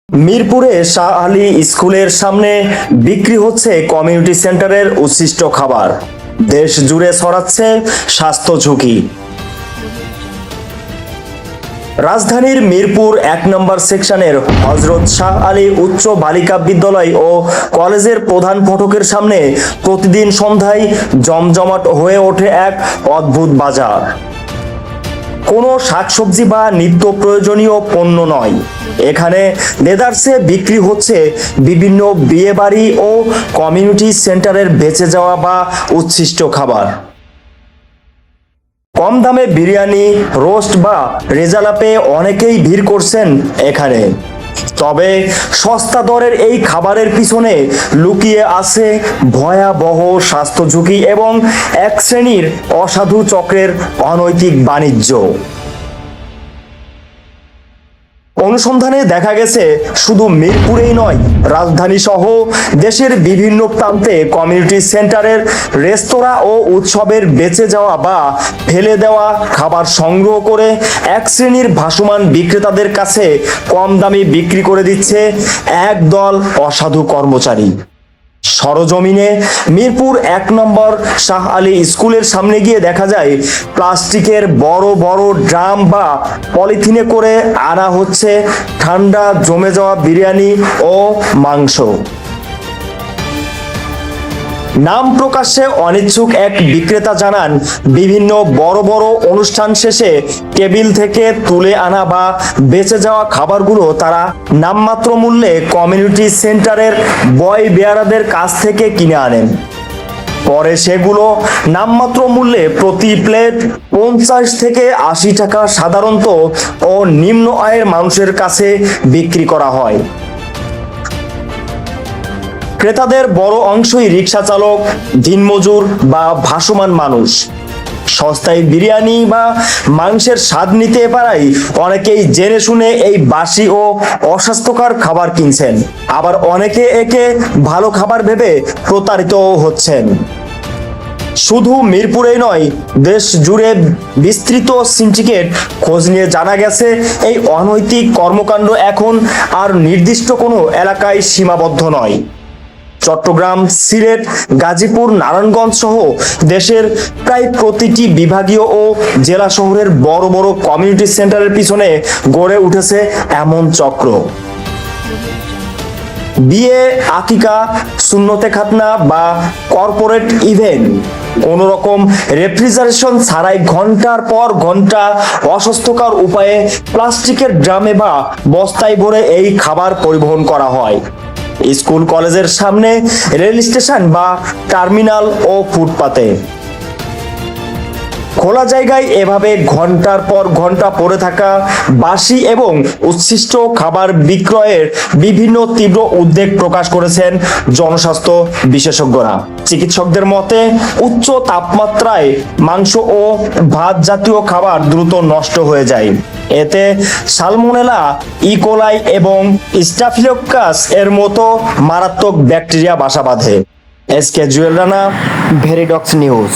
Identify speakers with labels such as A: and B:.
A: মিরপুরে শাহ আলী স্কুলের সামনে বিক্রি হচ্ছে কমিউনিটি সেন্টারের উচ্ছিষ্ট খাবার। দেশ জুড়ে ছড়াচ্ছে স্বাস্থ্য ঝুঁকি। রাজধানীর মিরপুর ১ নম্বর সেকশনের হযরত শাহ আলী উচ্চ বালিকা বিদ্যালয় ও কলেজের প্রধান ফটকের সামনে প্রতিদিন সন্ধ্যায় জমজমাট হয়ে ওঠে এক অদ্ভুত বাজার। কোনো শাকসবজি বা নিত্য প্রয়োজনীয় পণ্য নয়, এখানে দেদারসে বিক্রি হচ্ছে বিভিন্ন বিয়েবাড়ি ও কমিউনিটি সেন্টারের বেঁচে যাওয়া বা উচ্ছিষ্ট খাবার। কম দামে বিরিয়ানি, রোস্ট বা রেজালা পেয়ে অনেকেই ভিড় করছেন এখানে। তবে সস্তা দরের এই খাবারের পিছনে লুকিয়ে আছে ভয়াবহ স্বাস্থ্য ঝুঁকি এবং এক শ্রেণীর অসাধু চক্রের অনৈতিক বাণিজ্য। অনুসন্ধানে দেখা গেছে শুধু মিরপুরেই নয়, রাজধানী সহ দেশের বিভিন্ন প্রান্তে কমিউনিটি সেন্টারের রেস্তোরাঁ ও উৎসবের বেঁচে যাওয়া বা ফেলে দেওয়া খাবার সংগ্রহ করে এক শ্রেণীর ভাসমান বিক্রেতাদের কাছে কম দামে বিক্রি করে দিচ্ছে একদল অসাধু কর্মচারী। সরজমিনে মিরপুর ১ নম্বর শাহ আলী স্কুলের সামনে গিয়ে দেখা যায় প্লাস্টিকের বড় বড় ড্রাম বা পলিথিনে করে আনা হচ্ছে ঠান্ডা জমে যাওয়া বিরিয়ানি ও মাংস। নাম প্রকাশ্যে অনিচ্ছুক এক বিক্রেতা জানান, বিভিন্ন বড় বড় অনুষ্ঠান শেষে টেবিল থেকে তুলে আনা বা বেঁচে যাওয়া খাবারগুলো তারা নামমাত্র মূল্যে কমিউনিটি সেন্টারের বয় বেয়ারাদের কাছ থেকে কিনে আনেন। পরে সেগুলো নামমাত্র মূল্যে প্রতি প্লেট ৫০ থেকে ৮০ টাকা সাধারণত ও নিম্ন আয়ের মানুষের কাছে বিক্রি করা হয়। ক্রেতাদের বড় অংশই রিক্সা চালক, দিনমজুর বা ভাসমান মানুষ। সস্তায় বিরিয়ানি বা মাংসের স্বাদ নিতে পারায় অনেকেই জেনে শুনে এই বাসি ও অস্বাস্থ্যকর খাবার কিনছেন, আবার অনেকে একে ভালো খাবার ভেবে প্রতারিত হচ্ছেন। শুধু মিরপুরেই নয়, দেশ জুড়ে বিস্তৃত সিন্ডিকেট খোঁজ নিয়ে জানা গেছে এই অনৈতিক কর্মকাণ্ড এখন আর নির্দিষ্ট কোনো এলাকায় সীমাবদ্ধ নয়। চট্টগ্রাম, সিলেট, গাজীপুর, নারায়ণগঞ্জ সহ দেশের প্রায় প্রতিটি বিভাগীয় ও জেলা শহরের বড় বড় কমিউনিটি সেন্টারের পিছনে গড়ে উঠেছে এমন চক্র। বিয়ে, আকিকা, সুন্নতে খাতনা বা কর্পোরেট ইভেন্ট কোনো রকম রেফ্রিজারেশন ছাড়াই ঘন্টার পর ঘন্টা অস্বাস্থ্যকর উপায়ে প্লাস্টিকের ড্রামে বা বস্তায় ভরে এই খাবার পরিবহন করা হয়। স্কুল কলেজের সামনে, রেল স্টেশন বা টার্মিনাল ও ফুটপাতে খোলা জায়গায় এভাবে ঘন্টার পর ঘন্টা পড়ে থাকা বাসি এবং উচ্ছিষ্ট খাবার বিক্রয়ের বিভিন্ন তীব্র উদ্বেগ প্রকাশ করেছেন জনস্বাস্থ্য বিশেষজ্ঞরা। চিকিৎসকদের মতে, উচ্চ তাপমাত্রায় মাংস ও ভাত জাতীয় খাবার দ্রুত নষ্ট হয়ে যায়। এতে সালমোনেলা, ইকোলাই এবং স্টাফিলোকাস এর মতো মারাত্মক ব্যাকটেরিয়া বাসা বাঁধে। SK Jewel Rana, Veridox news.